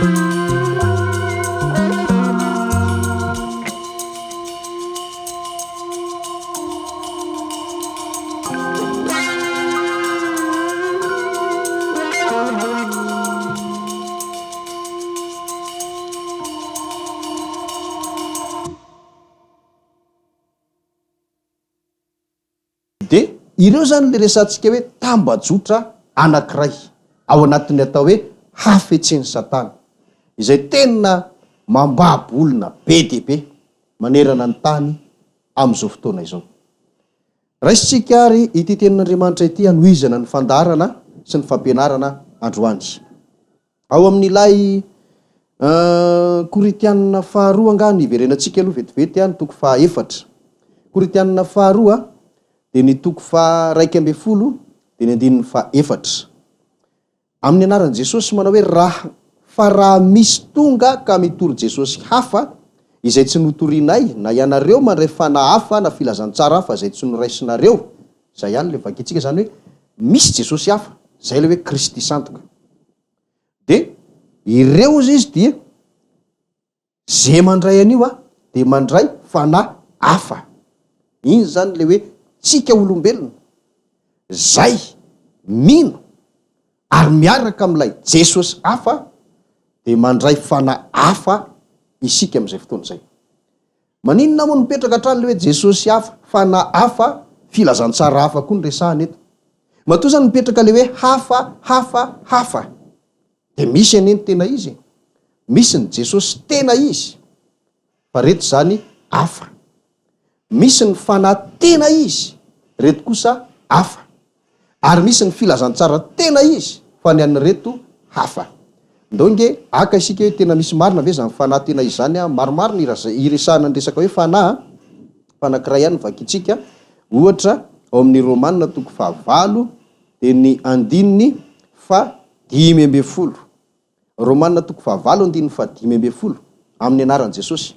De ireo zany le resantsika hoe tambajotra anankiray ao anatin'ny atao hoe hafetseny satana, izay tena mambabo olona be de be manerana ny tany am'izao fotoana izao. Raisitsika ary ity tenin'Andriamanitra ity anohizana ny fandarana sy ny fampianarana androany. Ao amin'ilay Koritianina faharoa angany iverenantsika aloha vetivety any toko faha-efatra. Koritianina faharoa de ny toko faha-1:12 de ny andininy faha-efatra. Amin'ny anaran'i Jesosy manao hoe raha misy tonga ka mitory Jesosy hafa izay tsy notorianay na ianareo mandray fanahy hafa na filazantsara hafa izay tsy noraisinareo, zay ihany le vakitsika zany hoe misy Jesosy hafa, zay le hoe Kristy sandoka. De ireo izy dia zay mandray anio de mandray fanahy hafa. Iny zany le hoe tsika olombelona zay mino ary miaraka amin'ilay Jesosy hafa de mandray fanahy hafa isika am'izay fotoana zay. Maninona moa mipetraka hatrany le hoe Jesosy hafa, fanahy hafa, filazantsara hafa koa ny resahana eto. Matoa zany mipetraka le hoe hafa. De misy aneny tena izy, misy ny Jesosy tena izy, fa reto zany hafa. Misy ny fanahy tena izy, reto kosa hafa. Ary misy ny filazantsara tena izy, fa ny an'ny reto hafa. Ndonge aka isika hoe tena misy marina ve zany fanahy tena izy zany maromaro ny iresahana ny resaka hoe fanahy, fanakiray ihany vakitsika. Ohatra ao amin'ny Romanina toko faha-9 de ny andininy faha-10. Romanina toko faha-9 andininy faha-10 amin'ny anaran'i Jesosy.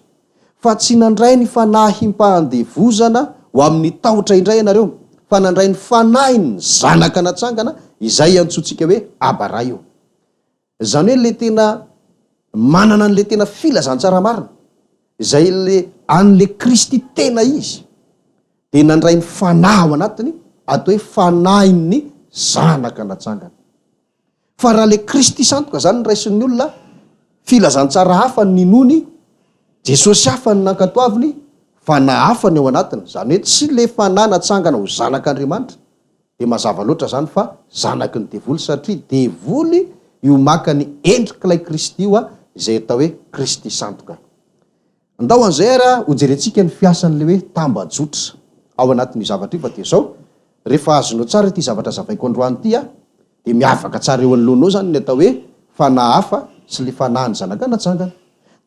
Fa tsy nandray ny fanahy himpadevozana ho amin'ny tahotra indray ianareo, fa nandray ny fanahy ny zanaka natsangana izay antsointsika hoe Abaraio. Zany hoe le tena manana an'le tena filazantsara marina, izay le an'le Kristy tena izy, de nandray ny fanahy ao anatiny atao hoe fanahiny zanaka natsangana. Fa raha le Kristy sandoka zany nyraisin'ny olona, filazantsara hafa ny ninony, Jesosy hafa ny nankatoaviny, fanahy hafa ny ao anatiny. Zany hoe tsy le fanahy natsangana ho zanak'Andriamanitra, de mazava loatra zany fa zanaky ny devoly, satria devoly io maka ny endrik'ilay Kristy io izay atao hoe Kristy sandoka. Andao an'izay ara ho jerentsika ny fiasan'le hoe tambajotra ao anatin'ny zavatra io, fa de zao rehefa azonao tsara ity zavatra zavaiko androany ity de miavaka tsara eo anoloanao zany ny atao hoe fanahy hafa sy le fanahy ny zanaka natsangana.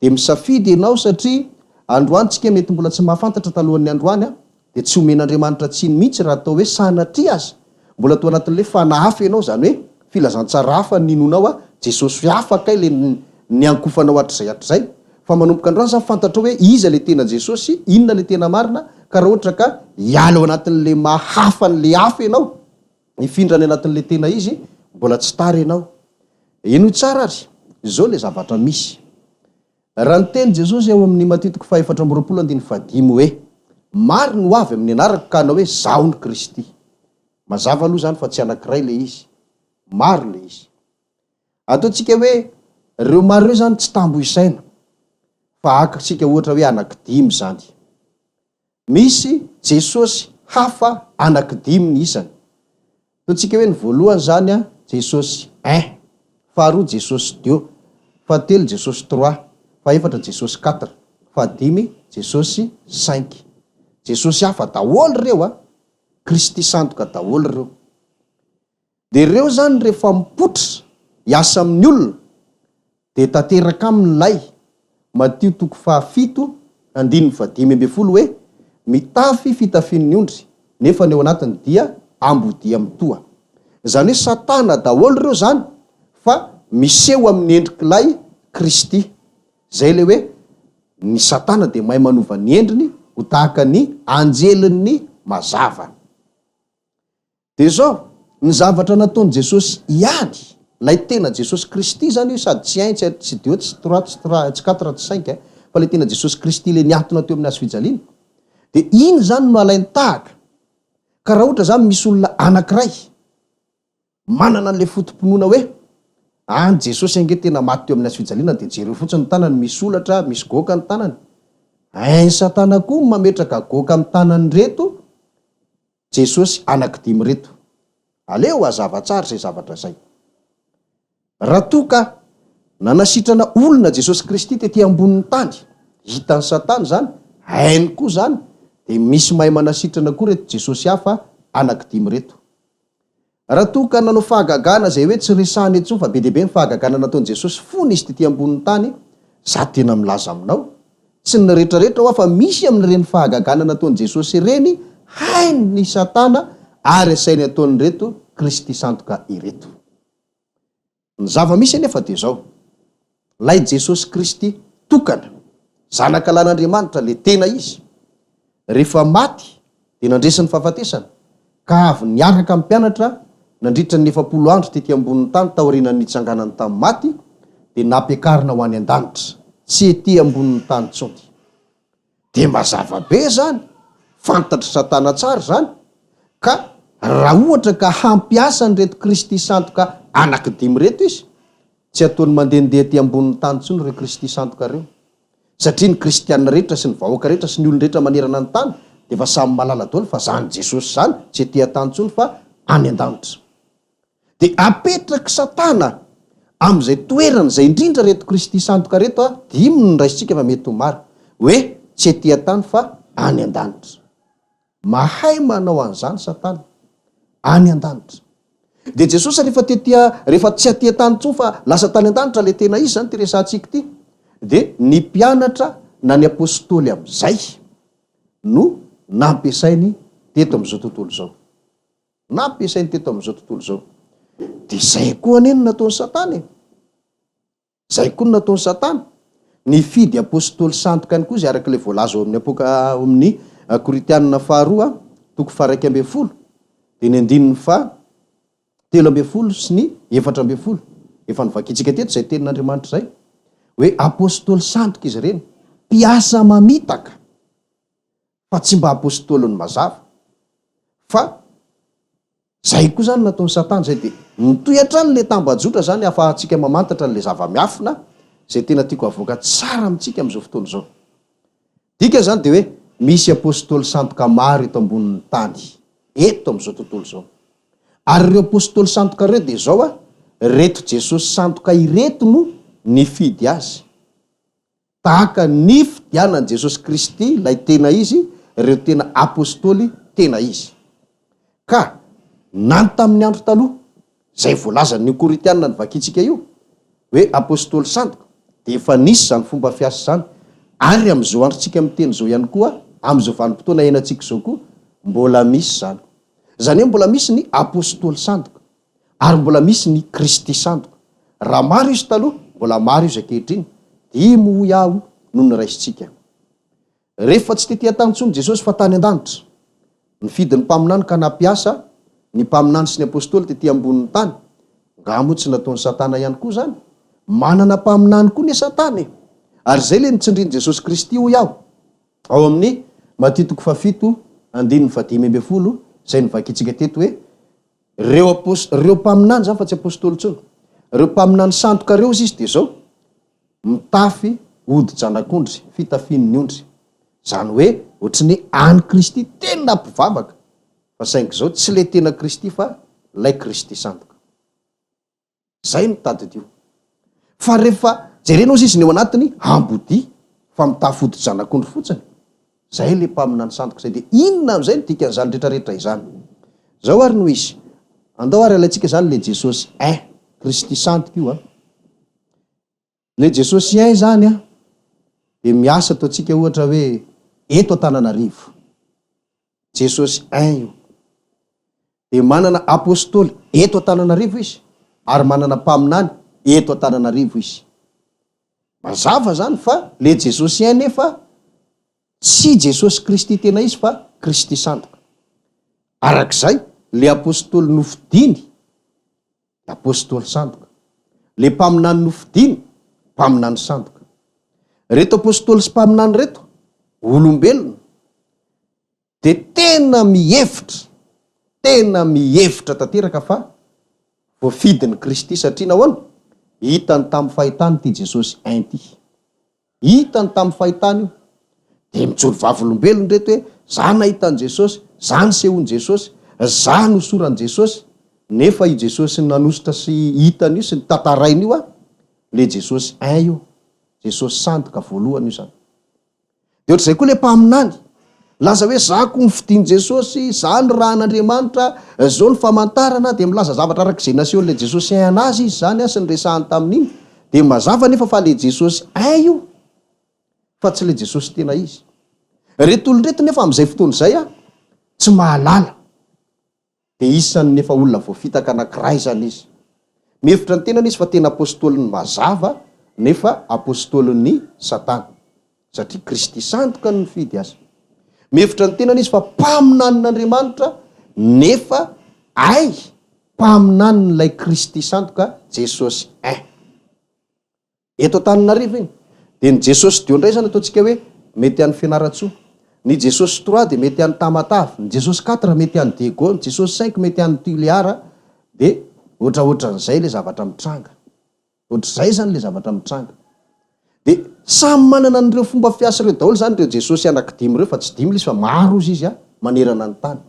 De misafidy ianao satria androany tsika mety mbola tsy mahafantatra talohan'ny androany de tsy omen'Andriamanitra tsiny mihitsy raha atao hoe sanatria azy mbola to anatin'le fanahy hafa ianao, zany hoe filazantsara hafa ninonao Jesosy hafa kay le niankofanao hatr'izay. Fa manomboka androany zany fantatrao hoe iza le tena Jesosy, inona le tena marina, ka raha ohatra ka hiala ao anatin'le mahafan'le hafa ianao, hifindrany anatin'le tena izy, mbola tsy tary ianao. Ino tsara ary zao le zavatra misy. Raha ny teny Jesosy ao amin'ny Matthieu 4:15 hoe marina ho avy amin'ny anarako ka anao hoe zaho ny Kristy. Mazava aloha zany fa tsy anankiray le izy, maro le izy. Ataontsika hoe reo maro reo zany tsy tambo isaina, fa akatsika ohatra hoe anankidimy zany. Misy Jesosy hafa anankidimy ny isany. Ataontsika hoe ny voalohany zany Jesosy 1, faharoa Jesosy 2, fahatelo Jesosy 3, fahaefatra Jesosy 4, fahadimy Jesosy 5. Jesosy hafa daholo reo Kristy sandoka daholo reo. De reo zany rehefa mipotra hiasa amin'ny olona de tanteraka amin'ilay Matthieu 7:15 hoe mitafy fitafian'ny ondry nefa ny ao anatiny dia ambodia mitoa. Zany hoe satana daholo reo zany, fa miseho amin'ny endrik'ilay Kristy. Zay le hoe ny satana de mahay manova ny endriny ho tahaka ny anjelin'ny mazava. De zao ny zavatra nataon'i Jesosy ihany lay tena Jesosy Kristy zany io sady tsy ain tsy dio tsy katro tsy sainky fa le tena Jesosy Kristy le niantona teo amin'ny hazo fijaliana de iny zany no alainy tahaka ka raha ohatra zany misy olona anankiray manana an'le fotom-pinoana hoe any Jesosy ange tena maty teo amin'ny hazo fijaliana de jereo fotsiny ny tanany misy olatra misy goka ny tanany ainy satana koa mametraka goka amin'ny tanany reto Jesosy anankidimy reto aleo azava tsara zay zavatra zay raha toa ka nanasitrana olona Jesosy Kristy tetỳ ambonin'ny tany hitany satana zany hainy koa zany de misy mahay manasitrana koa reto Jesosy hafa anankidimy reto raha toa ka nanao fahagagana zay hoe tsy resahany etsy fa be deabe ny fahagagana nataony Jesosy fony izy tetỳ ambonin'ny tany za tena milaza aminao tsy ny rehetrarehetra hoa fa misy amin'ireny fahagagana nataony Jesosy ireny hainy ny satana ary asainy ataony reto Kristy sandoka ireto ny zava-misy anefa de zao lay Jesosy Kristy tokana zanaka lan'Andriamanitra le tena izy rehefa maty de nandresiny fahafatesana ka avy niaraka amin'ny mpianatra nandritra ny 70 andro tetỳ ambonin'ny tany taorianany nitsanganany tamin'ny maty de nampiakarina ho any an-danitra tsy etỳ ambonin'ny tany tsony de mazava be zany fantatry satana tsara zany ka raha ohatra ka hampiasa ny reto Kristy sandoka anankidimy reto izy tsy ataony mandehandeha etỳ ambonin'ny tany tsony reo Kristy sandoka reo satria ny kristianina rehetra sy ny vahoaka rehetra sy ny olona rehetra manerana ny tany de fa samy malala daholo fa zany Jesosy zany tsy etỳ an-tany tsony fa any an-danitra de apetraky satana am'izay toerana zay indrindra reto Kristy sandoka reto dimy ny raisitsika fa mety ho mary hoe tsy etỳ an-tany fa any an-danitra mahay manao an'izany satana any an-danitra de Jesosy rehefa tsy atỳ an-tany tsony fa lasa tany an-danitra le tena izy zany ty resantsika ty de ny mpianatra na ny apôstôly am'izay no nampiasainy teto am'izao tontolo zao nampiasainy teto am'izao tontolo zao de zay koa aneny nataony satana zay koa nataony satana ny fidy apôstôly sandoka any koa zay araka le voalaza ao amin'ny Koritianina faharoa toko faha 1:10 de ny 13:10 sy ny 4:10 efa nivakitsika teto zay tenin'Andriamanitra zay hoe apôstôly sandoka izy reny mpiasa mamitaka fa tsy mba apôstôliny mazava fa zay koa zany nataony satana zay de mitohatra ny le tambajotra zany afahantsika mamantatra n'le zava-miafina zay tena tiako avoaka tsara amintsika am'izao fotoana zao dika zany de hoe misy apôstôly sandoka maro eto ambonin'ny tany eto am'izao tontolo zao ary ireo apôstôly sandoka reo de zao reto Jesosy sandoka ireto no nifidy azy tahaka ny fidianany Jesosy Kristy lay tena izy reo tena apôstôly tena izy ka nany tamin'ny andro taloha zay voalazany Koritianina nivakitsika io hoe apôstôly sandoka de efa nisy zany fomba fiasa zany ary am'izao androtsika miteny zao ihany koa am'izao vanim-potoana iainantsika zao koa mbola misy zany zany hoe mbola misy ny apôstôly sandoka ary mbola misy ny Kristy sandoka raha maro izy taloha mbola maro izy ankehitriny dimy ho iaho no ny raisitsika rehefa tsy tetỳ an-tany tsony Jesosy fa tany an-danitra ny fidiny mpaminany ka nampiasa ny mpaminany sy ny apôstôly tetỳ ambonin'ny tany ngamo tsy nataony satana ihany koa zany manana mpaminany koa ny satana ary zay le nitsindriny Jesosy Kristy ho iaho ao amin'ny Maty 7:15 zay nivakitsika teto hoe reo mpaminany zany fa tsy apôstôly tsony reo mpaminany sandoka reo izy de zao mitafy odi-janak'ondry fitafian'ny ondry zany hoe ohatrin'ny any Kristy tena mpivavaka fa saingy zao tsy le tena Kristy fa lay Kristy sandoka zay no tadidio fa rehefa jerena ozy izy ny eo anatiny ambody fa mitafy odi-janak'ondry fotsiny zay le mpaminany sandoka zay de inona am'izay ny dikan'izany rehetrarehetra izany zao ary no izy andao ary alaitsika zany le Jesosy Kristy sandoka io le Jesosy zany de miasa ataotsika ohatra hoe eto Antananarivo Jesosy io de manana apôstôly eto Antananarivo izy ary manana mpaminany eto Antananarivo izy mazava zany fa le Jesosy nefa tsy Jesosy Kristy tena izy fa Kristy sandoka arak'izay le apôstôly nofidiny apôstôly sandoka le mpaminany nofidiny, mpaminany sandoka. Reto apôstôly sy mpaminany reto olombelona de tena mihevitra tanteraka fa voafidiny Kristy, satria nahoana? Hitany tamin'ny fahitany ty Jesosy ainty, hitany tamin'ny fahitany io de mijoro vavolombelony reto hoe za nahitany Jesosy, za nisehoany Jesosy, za nosorany Jesosy. Nefa i Jesosy nanositra sy hitany io sy ny tantarainy io le Jesosy ain io, Jesosy sandoka voalohany io zany. De ohatr'izay koa le mpaminany laza hoe za ko nifidiny Jesosy, za ny rahan'Andriamanitra, zao ny famantarana, de milaza zavatra arak'izay naseho le Jesosy ain anazy izy zany sy ny resahany tamin'iny, de mazava nefa fa le Jesosy ain io fa tsy le Jesosy tena izy. Reto olon reto nefa am'izay fotoana zay tsy mahalala, de isany nefa olona voafitaka anankiray zany izy. Mihevitra ny tenany izy fa tena apôstôlin'ny mazava nefa apôstôlin'ny Satana, satria Kristy sandoka no nifidy azy. Mihevitra ny tenany izy fa mpaminan'Andriamanitra nefa mpaminanin'ilay Kristy sandoka Jesosy ain. Eto Antananarivo iny de ny Jesosy dio indray zany ataontsika hoe mety an'ny Fianaratsoa, ny Jesosy 3 de mety an'ny Tamatave, ny Jesosy 4 mety an'ny Diego, ny Jesosy 5 mety an'ny Tuliara, de ohatraohatran'izay le zavatra mitranga. Ohatr'izay zany le zavatra mitranga. De samy manana an'ireo fomba fiasa ireo daholo zany ireo Jesosy anankidimy ireo, fa tsy dimy izy fa maro izy manerana ny tany.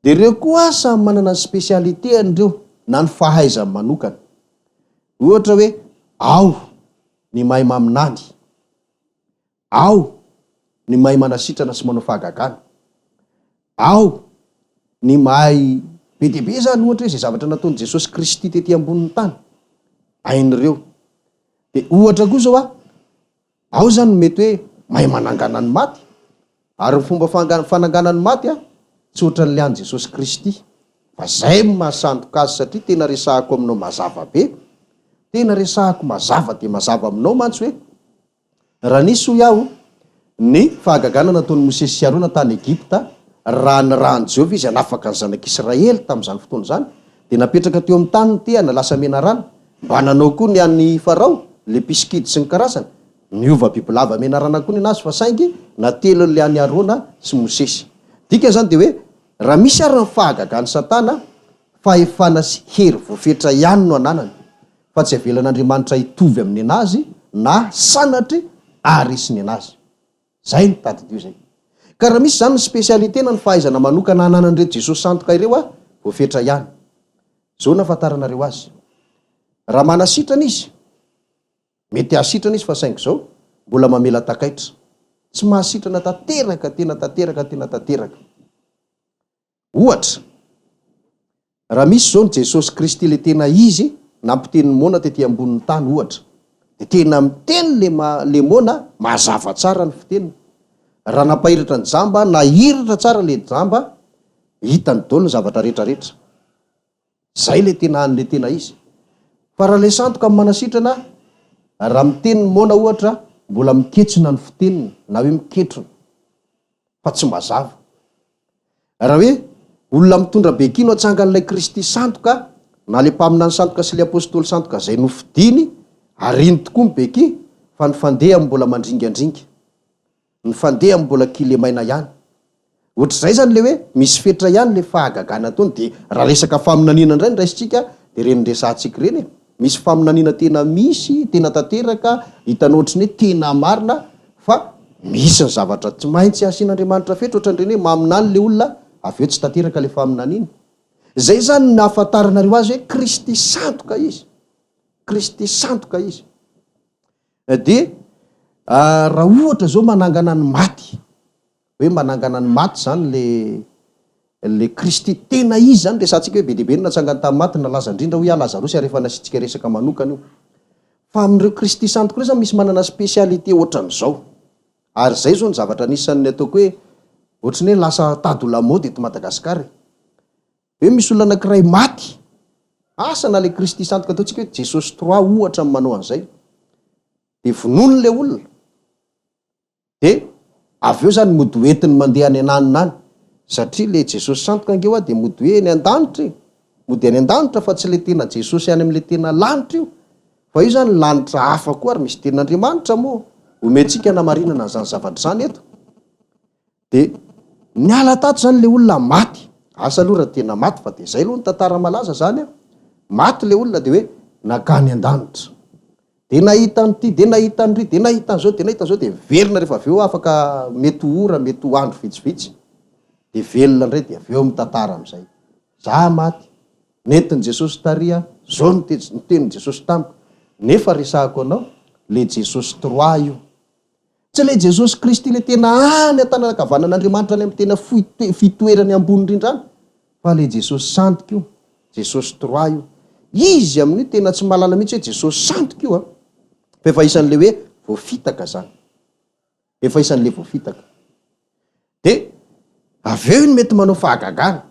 De ireo koa samy manana ny spécialité an'ireo na ny fahaizany manokana. Ohatra hoe ao ny mahay maminany, ao ny mahay manasitrana sy manao fahagagana, ao ny mahay be dia be zany ohatra hoe zay zavatra nataon'i Jesosy Kristy tety ambonin'ny tany ain'ireo. De ohatra koa zao ao zany mety hoe mahay manangana ny maty, ary ny fomba fanangana ny maty tsy ohatran'le an'i Jesosy Kristy, fa zay mahasandoka azy satria tena resahako aminao mazava be, tena resahako mazava de mazava aminao mantsy hoe raha nisy hoy aho ny fahagagana nataon'ny Mosesy sy Arona tany Egypta, raha ny rahan'i Jehova izy hanafaka ny zanak'Israely tamin'izany fotoana zany, de napetraka teo amin'ny tany ty nalasa mena rano, mba nanao koa ny an'ny Farao le piskidy sy ny karazany, niova bibilava mena rana koa ny anazy fa saingy natelon'le an'ny Arona sy Mosesy. Dika zany de hoe raha misy ary ny fahagagan'ny Satana, fahefana sy hery voafetra ihany no ananany, fa tsy avelan'Andriamanitra hitovy amin'ny anazy na sanatry arisiny anazy. Zay ny tadidio zay. Ka raha misy zany ny spécialité na ny fahaizana manokana ananan'ireo Jesosy sandoka ireo voafetra ihany. Zao nafantaranareo azy. Raha manasitrana izy, mety hasitrana izy fa saingy zao mbola mamela takaitra. Tsy mahasitrana tanteraka, tena tanteraka. Ohatra, raha misy zao ny Jesosy Kristy le tena izy nampiteny mona tety ambonin'ny tany ohatra, de tena miteny le mona mazava tsara ny fiteniny. Raha napahiratra ny jamba, nahiratra tsara le jamba, hitany daholo ny zavatra rehetrarehetra. Zay le tena an'le tena izy. Fa raha le sandoka amin'ny manasitrana, raha miteny mona ohatra, mbola miketrona ny fiteniny, na hoe miketrona fa tsy mazava. Raha hoe olona mitondra bekino atsangan'ilay Kristy sandoka, na le mpaminany sandoka sy le apôstôly sandoka zay nofidiny, ariny tokoa mibeki, fa ny fandeha mbola mandringandringa, ny fandeha mbola kilemaina ihany. Ohatr'izay zany le hoe misy fetra ihany le fahagagana ataony. De raha resaka faminaniana indray ny raisitsika de reny resahantsika reny, misy faminaniana tena misy, tena tanteraka, hitanao ohatrany hoe tena marina, fa misy ny zavatra tsy maintsy asian'Andriamanitra fetra, ohatran'ireny hoe maminany le olona, avy eo tsy tanteraka le faminaniana. Zay zany nahafantaranareo azy hoe Kristy sandoka izy, Kristy sandoka izy. De raha ohatra zao manangana ny maty, hoe manangana ny maty zany le Kristy tena izy zany, resantsika hoe be deabe natsangany tamin'ny maty, nalaza indrindra hoe Lazarosy rehefa nasitsika resaka manokana io. Fa amin'ireo Kristy sandoka ireo zany misy manana spécialité ohatran'izao. Ary zay zao ny zavatra anisan'ny ataoko hoe ohatrany hoe lasa tady lamaody eto Madagasikara. Hoe misy olona anankiray maty, asana le Kristy sandoka ataontsika hoe Jesosy 3 ohatra amin'ny manao an'izay, de vonoiny le olona, de avy eo zany mody hoentiny mandeha any ananina any, satria le Jesosy sandoka angeo de mody hoe ny an-danitra, mody any an-danitra fa tsy le tena Jesosy any amin'le tena lanitra io, fa io zany lanitra hafa koa ary misy tenin'Andriamanitra moa omentsika namarinana zany zavatra zany eto. De niala tato zany le olona maty, asa aloha raha tena maty fa de zay aloha ny tantara malaza zany a. Maty le olona de hoe nakany an-danitra, de nahita an'ity, de nahita an'ry, de nahita an'zao, de nahita an'zao, de velona rehefa avy eo afaka mety ora, mety andro vitsivitsy, de velona ndray, de avy eo mitantara am'zay. Za maty, nentin' Jesosy taria, zao nitenin' Jesosy tamiko, nefa resahako anao, le Jesosy trois io. Tsy le Jesosy Kristy le tena any an-tanànakavanan'Andriamanitra any amin'ny tena fitoerany ambony indrindrany, fa le Jesosy santika io, Jesosy trois io. Izy amin'io tena tsy mahalala mihitsy hoe Jesosy santika io a. Fa efa isan'le hoe voafitaka zany. Efa isan'le voafitaka. De avy eo iny mety manao fahagagana.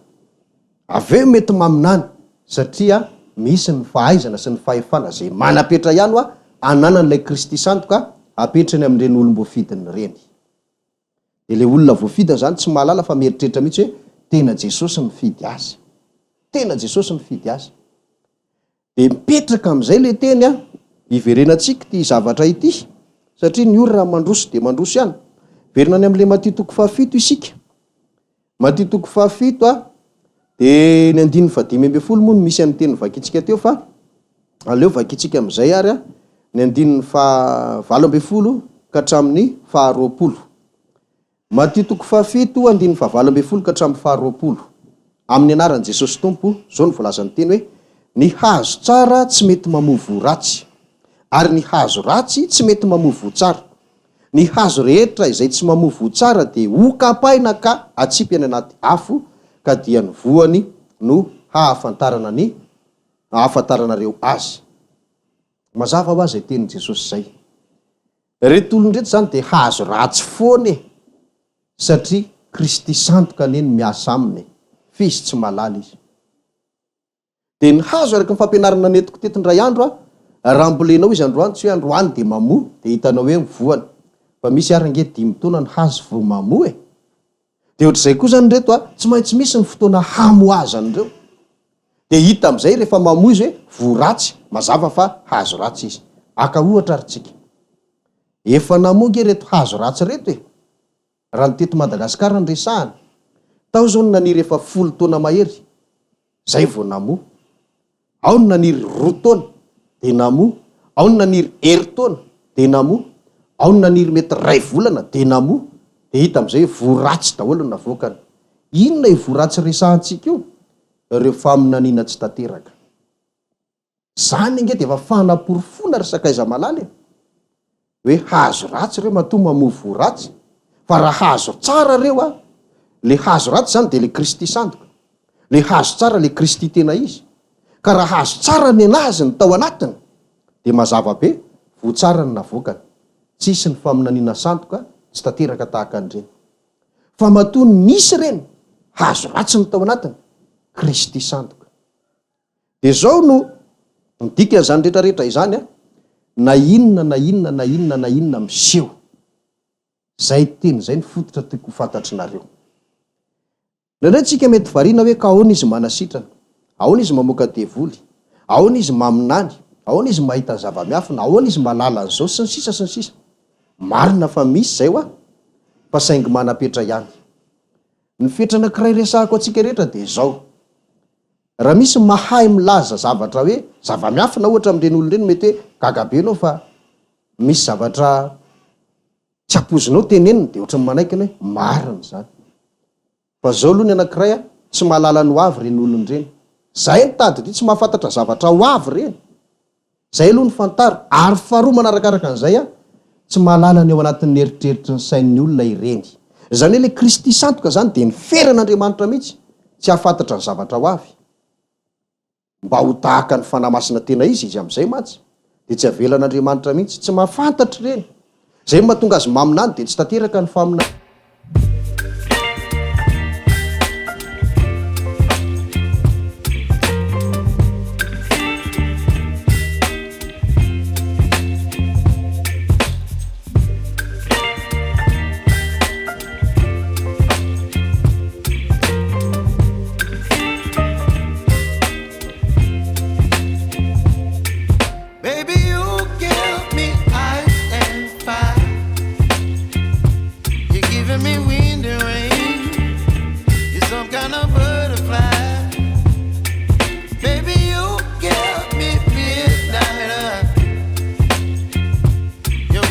Avy eo mety maminany satria misy ny fahaizana sy ny fahefana zay manapetra ihany hoa ananan'ilay Kristy santika apetrany amin'ireny olom-boafidiny reny. De le olona voafidina zany tsy mahalala fa mieritreritra mihitsy hoe tena Jesosy mifidy azy. Tena Jesosy mifidy azy. De mipetraka am'izay le teny a, iverenantsika ty zavatra ity, satria ny olona mandroso de mandroso ihany. Verina amin'le Matthieu 7 isika. Matthieu 7 a, de ny 5:10 moa no misy an'ny teny vakitsika teo fa aleo vakitsika am'izay ary a, ny 9:20 ka hatramin'ny 20. Matthieu 7 9:20 ka hatramin'ny 20. Amin'ny anaran'i Jesosy Tompo, zao ny volazany teny hoe ny hazo tsara tsy mety mamovo ratsy, ary ny hazo ratsy tsy mety mamovo tsara. Ny hazo rehetra izay tsy mamovo tsara de hokapaina ka atsipy any anaty afo, ka dia ny voany no hahafantaranareo azy. Mazava ho azy tenin' Jesosy zay. Reto olon-dreto zany de hazo ratsy foana e, satria Kristy santika neny miasa aminy, fizy tsy malala izy. De ny hazo araka ny fampianarana netiko tetindray andro a, raha mbolenao izy androany tsy hoe androany de mamoa, de hitanao hoe mivoany. Fa misy ary ange 5 taona ny hazo vo mamoa e. De ohatr'izay koa zany reto a, tsy maintsy misy ny fotoana hamoazan'ireo. De hita am'izay rehefa mamoa izy hoe vo ratsy, mazava fa hazo ratsy izy. Aka ohatra ary tsika. Efa namoa reto hazo ratsy reto e. Raha ny teto Madagasikara ny resahany. Tao zao ny naniry efa 10 taona mahery. Zay vo namoa. Ao ny naniry 2 taona de namoa. Ao ny naniry 1 taona de namoa. Ao ny naniry mety 2 volana de namoa. De hita am'izay vo ratsy daholo ny navoakany. Inona vo ratsy resahantsika io? Ireo faminaniana tsy tanteraka. Zany nge de efa fanaporofona ry sakaiza malala e. Hoe hazo ratsy reo matoa mamovo ratsy. Fa raha hazo tsara reo a, le hazo ratsy zany de le Kristy santika. Le hazo tsara le Kristy tena izy. Ka raha hazo tsara ny anazy ny tao anatiny, de mazava be vo tsara ny navoakany. Tsisy ny faminaniana santika tsy tanteraka tahaka an'ireny. Fa matoa nisy reny hazo ratsy ny tao anatiny, Kristy santika. De zao no midika zany rehetrarehetra izany a, na inona miseho. Zay teny zay ny fototra tiako fantatrinareo. Nandray tsika mety variana hoe ka ahoana izy manasitrana, ahoana izy mamoaka devoly, ahoana izy maminany, ahoana izy mahita zava-miafina, ahoana izy malala an'izao sy ny sisa sy ny sisa. Marina fa misy zay hoa, fa saingy manapetra ihany. Ny fetra anankiray resahako atsika rehetra de zao. Raha misy mahay milaza zavatra hoe zava-miafina ohatra amin'ireny olon'ireny mety hoe gagabe anao fa misy zavatra tsy apozinao teneniny de ohatran'ny manaiky hoe marina zany. Fa zao aloha ny anankiray a, tsy mahalala ny hoavy reny olon'ireny. Zay ny tady tsy mahafantatra zavatra hoavy reny. Zay aloha ny fantaro. Ary faharoa manarakaraka an'izay a, tsy mahalala ny ao anatin'ny eritreritry ny sain'ny olona ireny. Zany hoe le Kristy santika zany de ny feran'Andriamanitra mihitsy tsy hahafantatra ny zavatra hoavy. Mba ho tahaka ny fanamasina tena izy am'izay mantsy, de tsy avelan'Andriamanitra mihitsy tsy mahafantatra reny. Zay mahatonga azy maminany de tsy tanteraka ny faminany. Baby, you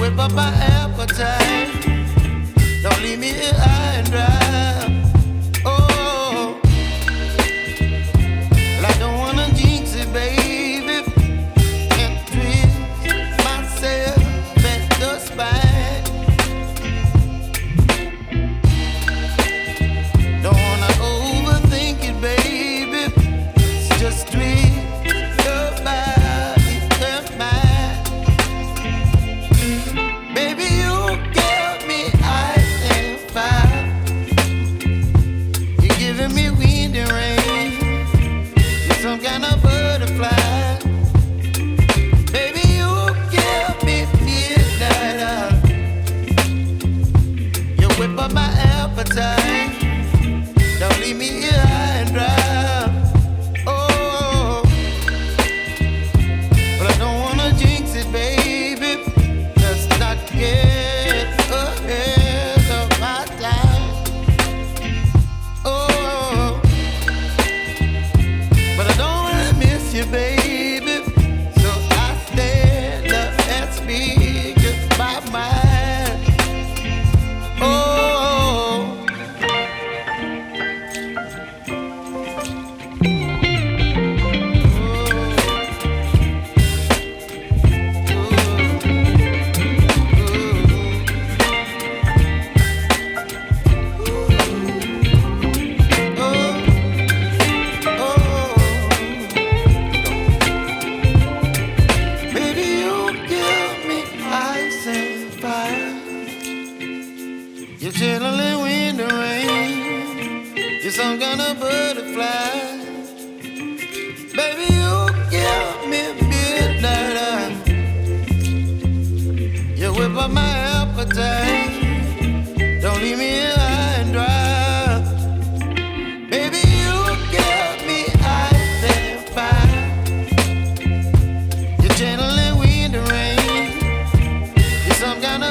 whip up my appetite. Don't leave me here high and dry. Oh, well, I don't wanna jinx it, baby, and twist myself at the spine. Don't wanna overthink it, baby. It's just twist your body and mine. Baby, you give me ice and fire. You're giving me wind and rain. You're some kind of butterfly. Baby, you give me midnight. You whip up my appetite. Don't leave me here high and dry. Oh, but I don't wanna jinx it, baby. Let's not get ahead of my time. Oh, but I don't wanna miss you, baby. So I stand up and speak my mind. Oh. Baby, you give me ice and fire. You're chilling wind and rain. You're some kind of butterfly. Baby, you give me midnight. You whip up my appetite. Don't leave me here high and dry. Baby, you give me ice and fire. You're channeling wind and rain. You're some kind